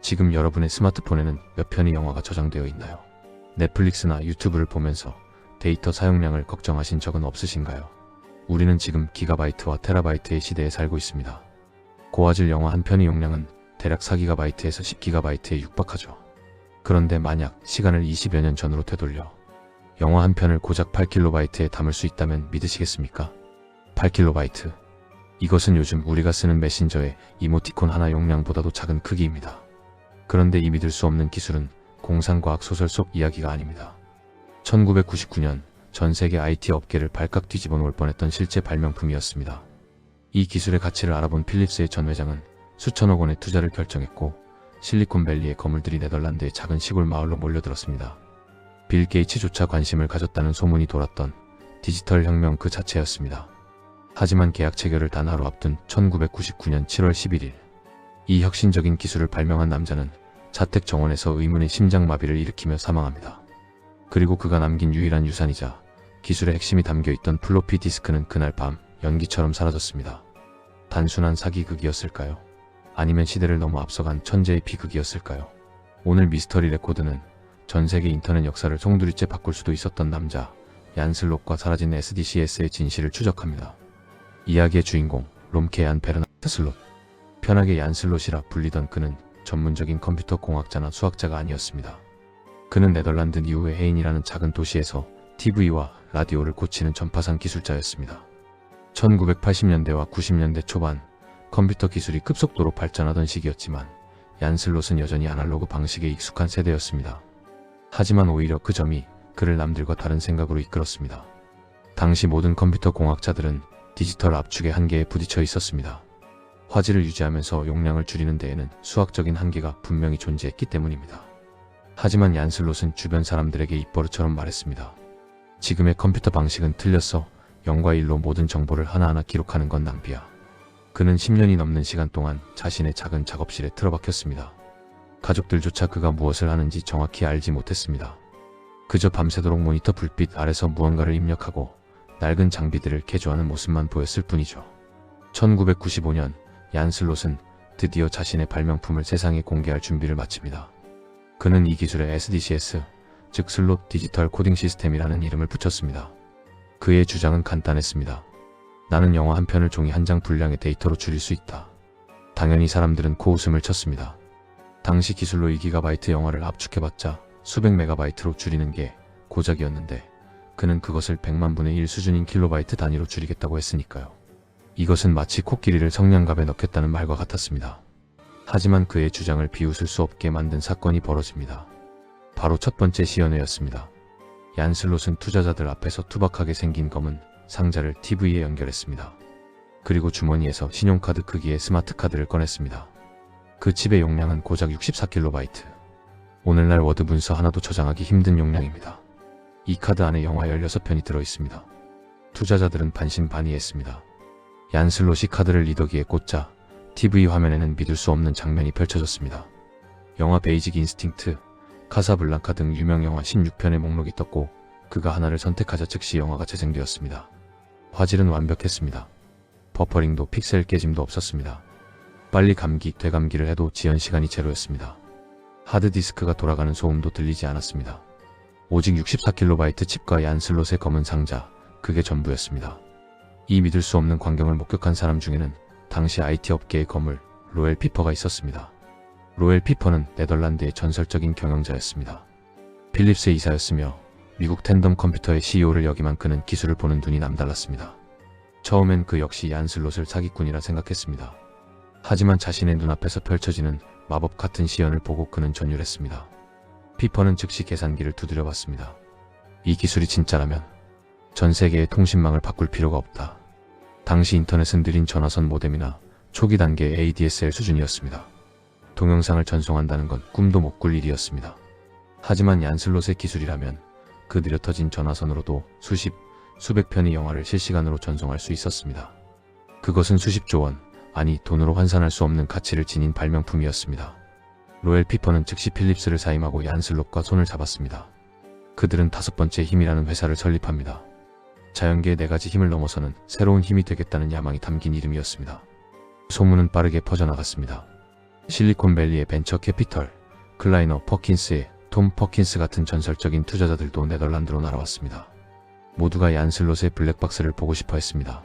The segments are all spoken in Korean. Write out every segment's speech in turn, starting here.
지금 여러분의 스마트폰에는 몇 편의 영화가 저장되어 있나요? 넷플릭스나 유튜브를 보면서 데이터 사용량을 걱정하신 적은 없으신가요? 우리는 지금 기가바이트와 테라바이트의 시대에 살고 있습니다. 고화질 영화 한 편의 용량은 대략 4기가바이트에서 10기가바이트에 육박하죠. 그런데 만약 시간을 20여 년 전으로 되돌려 영화 한 편을 고작 8kB에 담을 수 있다면 믿으시겠습니까? 8kB. 이것은 요즘 우리가 쓰는 메신저의 이모티콘 하나 용량보다도 작은 크기입니다. 그런데 이 믿을 수 없는 기술은 공상과학 소설 속 이야기가 아닙니다. 1999년 전 세계 IT 업계를 발칵 뒤집어 놓을 뻔했던 실제 발명품이었습니다. 이 기술의 가치를 알아본 필립스의 전 회장은 수천억 원의 투자를 결정했고 실리콘밸리의 거물들이 네덜란드의 작은 시골 마을로 몰려들었습니다. 빌 게이츠조차 관심을 가졌다는 소문이 돌았던 디지털 혁명 그 자체였습니다. 하지만 계약 체결을 단 하루 앞둔 1999년 7월 11일 이 혁신적인 기술을 발명한 남자는 자택 정원에서 의문의 심장마비를 일으키며 사망합니다. 그리고 그가 남긴 유일한 유산이자 기술의 핵심이 담겨있던 플로피 디스크는 그날 밤 연기처럼 사라졌습니다. 단순한 사기극이었을까요? 아니면 시대를 너무 앞서간 천재의 비극이었을까요? 오늘 미스터리 레코드는 전세계 인터넷 역사를 송두리째 바꿀 수도 있었던 남자 얀 슬롯과 사라진 SDCS의 진실을 추적합니다. 이야기의 주인공 롬케 얀 베르나르트 슬롯. 편하게 얀 슬롯이라 불리던 그는 전문적인 컴퓨터 공학자나 수학자가 아니었습니다. 그는 네덜란드 니우의 헤인이라는 작은 도시에서 TV와 라디오를 고치는 전파상 기술자였습니다. 1980년대와 90년대 초반 컴퓨터 기술이 급속도로 발전하던 시기였지만 얀 슬롯은 여전히 아날로그 방식에 익숙한 세대였습니다. 하지만 오히려 그 점이 그를 남들과 다른 생각으로 이끌었습니다. 당시 모든 컴퓨터 공학자들은 디지털 압축의 한계에 부딪혀 있었습니다. 화질을 유지하면서 용량을 줄이는 데에는 수학적인 한계가 분명히 존재했기 때문입니다. 하지만 얀 슬롯은 주변 사람들에게 입버릇처럼 말했습니다. 지금의 컴퓨터 방식은 틀렸어. 0과 1로 모든 정보를 하나하나 기록하는 건 낭비야. 그는 10년이 넘는 시간 동안 자신의 작은 작업실에 틀어박혔습니다. 가족들조차 그가 무엇을 하는지 정확히 알지 못했습니다. 그저 밤새도록 모니터 불빛 아래서 무언가를 입력하고 낡은 장비들을 개조하는 모습만 보였을 뿐이죠. 1995년 얀 슬롯은 드디어 자신의 발명품을 세상에 공개할 준비를 마칩니다. 그는 이 기술에 SDCS, 즉 슬롯 디지털 코딩 시스템이라는 이름을 붙였습니다. 그의 주장은 간단했습니다. 나는 영화 한 편을 종이 한 장 분량의 데이터로 줄일 수 있다. 당연히 사람들은 코웃음을 쳤습니다. 당시 기술로 2GB 영화를 압축해봤자 수백 메가바이트로 줄이는 게 고작이었는데 그는 그것을 100만 분의 1 수준인 킬로바이트 단위로 줄이겠다고 했으니까요. 이것은 마치 코끼리를 성냥갑에 넣겠다는 말과 같았습니다. 하지만 그의 주장을 비웃을 수 없게 만든 사건이 벌어집니다. 바로 첫 번째 시연회였습니다. 얀 슬롯은 투자자들 앞에서 투박하게 생긴 검은 상자를 TV에 연결했습니다. 그리고 주머니에서 신용카드 크기의 스마트카드를 꺼냈습니다. 그 칩의 용량은 고작 64KB. 오늘날 워드 문서 하나도 저장하기 힘든 용량입니다. 이 카드 안에 영화 16편이 들어있습니다. 투자자들은 반신반의했습니다. 얀 슬롯이 카드를 리더기에 꽂자 TV 화면에는 믿을 수 없는 장면이 펼쳐졌습니다. 영화 베이직 인스팅트, 카사블랑카 등 유명 영화 16편의 목록이 떴고 그가 하나를 선택하자 즉시 영화가 재생되었습니다. 화질은 완벽했습니다. 버퍼링도 픽셀 깨짐도 없었습니다. 빨리 되감기를 해도 지연 시간이 제로였습니다. 하드디스크가 돌아가는 소음도 들리지 않았습니다. 오직 64KB 칩과 얀 슬롯의 검은 상자, 그게 전부였습니다. 이 믿을 수 없는 광경을 목격한 사람 중에는 당시 IT 업계의 거물 로엘 피퍼가 있었습니다. 로엘 피퍼는 네덜란드의 전설적인 경영자였습니다. 필립스의 이사였으며 미국 텐덤 컴퓨터의 CEO를 역임한 그는 기술을 보는 눈이 남달랐습니다. 처음엔 그 역시 얀 슬롯을 사기꾼이라 생각했습니다. 하지만 자신의 눈앞에서 펼쳐지는 마법 같은 시연을 보고 그는 전율했습니다. 피퍼는 즉시 계산기를 두드려 봤습니다. 이 기술이 진짜라면 전 세계의 통신망을 바꿀 필요가 없다. 당시 인터넷은 느린 전화선 모뎀이나 초기 단계의 ADSL 수준이었습니다. 동영상을 전송한다는 건 꿈도 못 꿀 일이었습니다. 하지만 얀 슬롯의 기술이라면 그 느려터진 전화선으로도 수백 편의 영화를 실시간으로 전송할 수 있었습니다. 그것은 수십조 원, 아니 돈으로 환산할 수 없는 가치를 지닌 발명품이었습니다. 로엘 피퍼는 즉시 필립스를 사임하고 얀 슬롯과 손을 잡았습니다. 그들은 5번째 힘이라는 회사를 설립합니다. 자연계의 4가지 힘을 넘어서는 새로운 힘이 되겠다는 야망이 담긴 이름이었습니다. 소문은 빠르게 퍼져나갔습니다. 실리콘밸리의 벤처 캐피털, 클라이너 퍼킨스의 톰 퍼킨스 같은 전설적인 투자자들도 네덜란드로 날아왔습니다. 모두가 얀 슬롯의 블랙박스를 보고 싶어 했습니다.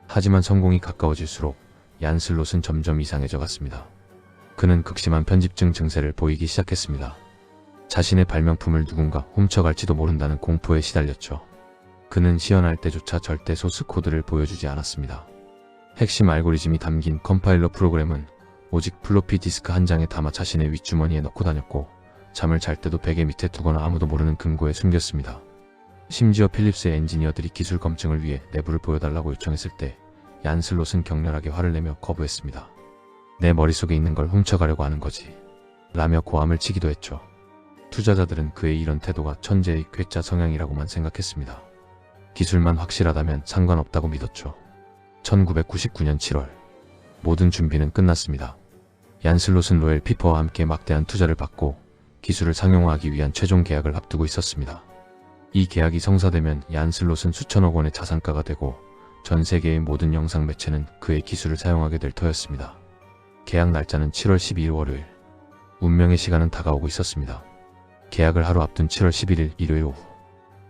하지만 성공이 가까워질수록 얀 슬롯은 점점 이상해져 갔습니다. 그는 극심한 편집증 증세를 보이기 시작했습니다. 자신의 발명품을 누군가 훔쳐갈지도 모른다는 공포에 시달렸죠. 그는 시연할 때조차 절대 소스 코드를 보여주지 않았습니다. 핵심 알고리즘이 담긴 컴파일러 프로그램은 오직 플로피 디스크 한 장에 담아 자신의 윗주머니에 넣고 다녔고, 잠을 잘 때도 베개 밑에 두거나 아무도 모르는 금고에 숨겼습니다. 심지어 필립스의 엔지니어들이 기술 검증을 위해 내부를 보여달라고 요청했을 때 얀 슬롯은 격렬하게 화를 내며 거부했습니다. 내 머릿속에 있는 걸 훔쳐가려고 하는 거지 라며 고함을 치기도 했죠. 투자자들은 그의 이런 태도가 천재의 괴짜 성향이라고만 생각했습니다. 기술만 확실하다면 상관없다고 믿었죠. 1999년 7월 모든 준비는 끝났습니다. 얀 슬롯은 로엘 피퍼와 함께 막대한 투자를 받고 기술을 상용화하기 위한 최종 계약을 앞두고 있었습니다. 이 계약이 성사되면 얀 슬롯은 수천억 원의 자산가가 되고 전 세계의 모든 영상 매체는 그의 기술을 사용하게 될 터였습니다. 계약 날짜는 7월 12일 월요일. 운명의 시간은 다가오고 있었습니다. 계약을 하루 앞둔 7월 11일 일요일 오후.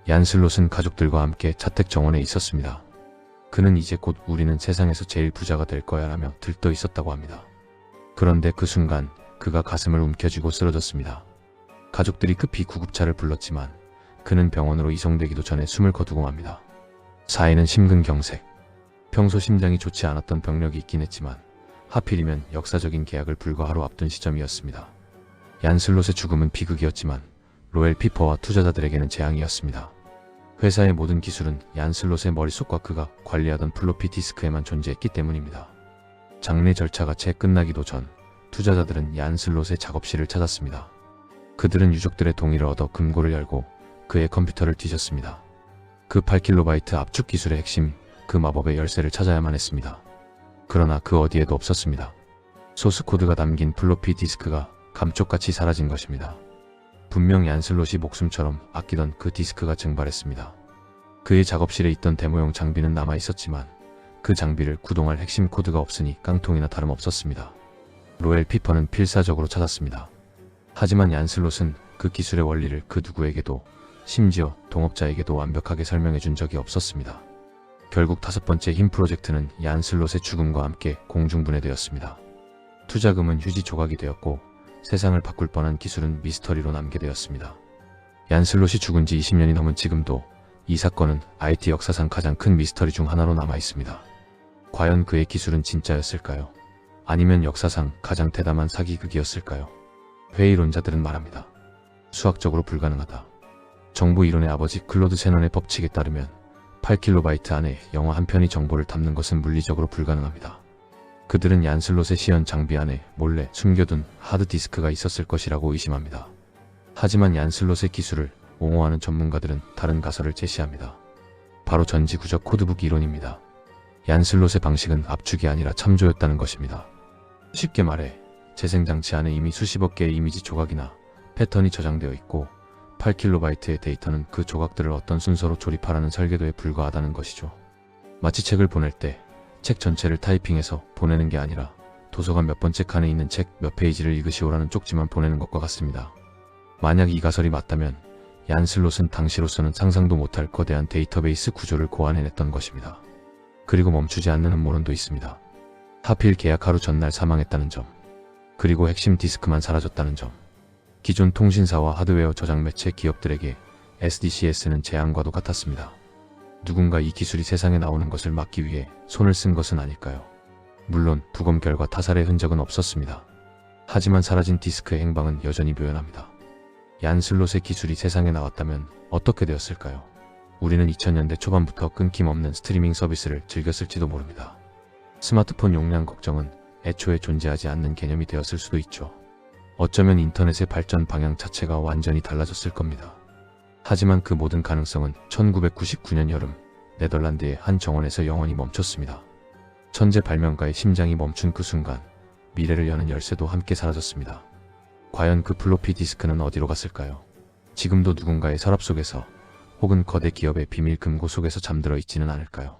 얀 슬롯은 가족들과 함께 자택 정원에 있었습니다. 그는 이제 곧 우리는 세상에서 제일 부자가 될 거야 라며 들떠 있었다고 합니다. 그런데 그 순간 그가 가슴을 움켜쥐고 쓰러졌습니다. 가족들이 급히 구급차를 불렀지만 그는 병원으로 이송되기도 전에 숨을 거두고 맙니다. 사인은 심근경색. 평소 심장이 좋지 않았던 병력이 있긴 했지만 하필이면 역사적인 계약을 불과 하루 앞둔 시점이었습니다. 얀 슬롯의 죽음은 비극이었지만 로엘 피퍼와 투자자들에게는 재앙이었습니다. 회사의 모든 기술은 얀 슬롯의 머릿속과 그가 관리하던 플로피 디스크에만 존재했기 때문입니다. 장례 절차가 채 끝나기도 전 투자자들은 얀 슬롯의 작업실을 찾았습니다. 그들은 유족들의 동의를 얻어 금고를 열고 그의 컴퓨터를 뒤졌습니다. 그 8KB 압축 기술의 핵심, 그 마법의 열쇠를 찾아야만 했습니다. 그러나 그 어디에도 없었습니다. 소스 코드가 담긴 플로피 디스크가 감쪽같이 사라진 것입니다. 분명 얀 슬롯이 목숨처럼 아끼던 그 디스크가 증발했습니다. 그의 작업실에 있던 데모용 장비는 남아있었지만 그 장비를 구동할 핵심 코드가 없으니 깡통이나 다름없었습니다. 로엘 피퍼는 필사적으로 찾았습니다. 하지만 얀 슬롯은 그 기술의 원리를 그 누구에게도, 심지어 동업자에게도 완벽하게 설명해 준 적이 없었습니다. 결국 5번째 힘 프로젝트는 얀 슬롯의 죽음과 함께 공중분해되었습니다. 투자금은 휴지 조각이 되었고 세상을 바꿀 뻔한 기술은 미스터리로 남게 되었습니다. 얀 슬롯이 죽은 지 20년이 넘은 지금도 이 사건은 IT 역사상 가장 큰 미스터리 중 하나로 남아 있습니다. 과연 그의 기술은 진짜였을까요? 아니면 역사상 가장 대담한 사기극이었을까요? 회의론자들은 말합니다. 수학적으로 불가능하다. 정부 이론의 아버지 클로드 세넌의 법칙에 따르면 8KB 안에 영화 한 편이 정보를 담는 것은 물리적으로 불가능합니다. 그들은 얀 슬롯의 시연 장비 안에 몰래 숨겨둔 하드디스크가 있었을 것이라고 의심합니다. 하지만 얀 슬롯의 기술을 옹호하는 전문가들은 다른 가설을 제시합니다. 바로 전지구적 코드북 이론입니다. 얀 슬롯의 방식은 압축이 아니라 참조였다는 것입니다. 쉽게 말해 재생장치 안에 이미 수십억 개의 이미지 조각이나 패턴이 저장되어 있고 8KB의 데이터는 그 조각들을 어떤 순서로 조립하라는 설계도에 불과하다는 것이죠. 마치 책을 보낼 때 책 전체를 타이핑해서 보내는 게 아니라 도서관 몇 번째 칸에 있는 책 몇 페이지를 읽으시오라는 쪽지만 보내는 것과 같습니다. 만약 이 가설이 맞다면 얀 슬롯은 당시로서는 상상도 못할 거대한 데이터베이스 구조를 고안해냈던 것입니다. 그리고 멈추지 않는 음모론도 있습니다. 하필 계약 하루 전날 사망했다는 점, 그리고 핵심 디스크만 사라졌다는 점. 기존 통신사와 하드웨어 저장 매체 기업들에게 SDCS는 재앙과도 같았습니다. 누군가 이 기술이 세상에 나오는 것을 막기 위해 손을 쓴 것은 아닐까요? 물론 부검 결과 타살의 흔적은 없었습니다. 하지만 사라진 디스크의 행방은 여전히 묘연합니다. 얀 슬롯의 기술이 세상에 나왔다면 어떻게 되었을까요? 우리는 2000년대 초반부터 끊김없는 스트리밍 서비스를 즐겼을지도 모릅니다. 스마트폰 용량 걱정은 애초에 존재하지 않는 개념이 되었을 수도 있죠. 어쩌면 인터넷의 발전 방향 자체가 완전히 달라졌을 겁니다. 하지만 그 모든 가능성은 1999년 여름 네덜란드의 한 정원에서 영원히 멈췄습니다. 천재 발명가의 심장이 멈춘 그 순간 미래를 여는 열쇠도 함께 사라졌습니다. 과연 그 플로피 디스크는 어디로 갔을까요? 지금도 누군가의 서랍 속에서 혹은 거대 기업의 비밀 금고 속에서 잠들어 있지는 않을까요?